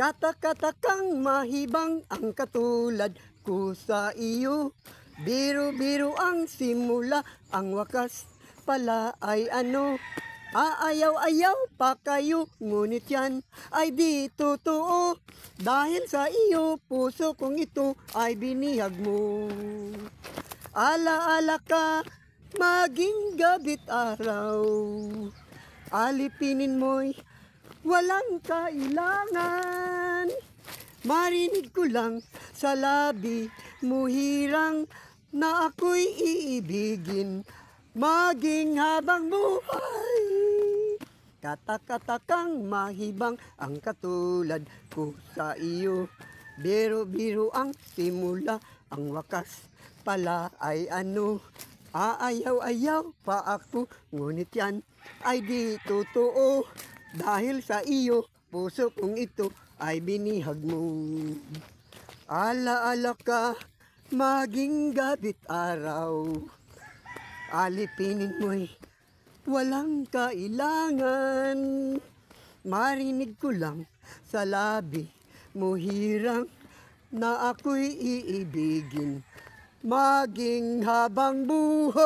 Katak-katakang mahibang ang katulad ko sa iyo. Biro-biro ang simula, ang wakas pala ay ano. Aayaw-ayaw pa kayo, ngunit yan ay di totoo. Dahil sa iyo, puso kong ito ay binihag mo. Ala-ala ka, maging gabi't araw. Alipinin mo'y walang kailangan. Marinig ko lang sa labi mo hirang na ako'y iibigin maging habang buhay. Katak-katakang mahibang ang katulad ko sa iyo. Biro-biro ang simula, ang wakas pala ay ano. Aayaw-ayaw pa ako, ngunit yan ay di totoo. Dahil sa iyo, puso kong ito ay binihag mo. Ala-ala ka, maging gabi't araw. Alipinin mo'y walang kailangan. Marinig ko lang sa labi mo hirang na ako'y iibigin maging habang buhay.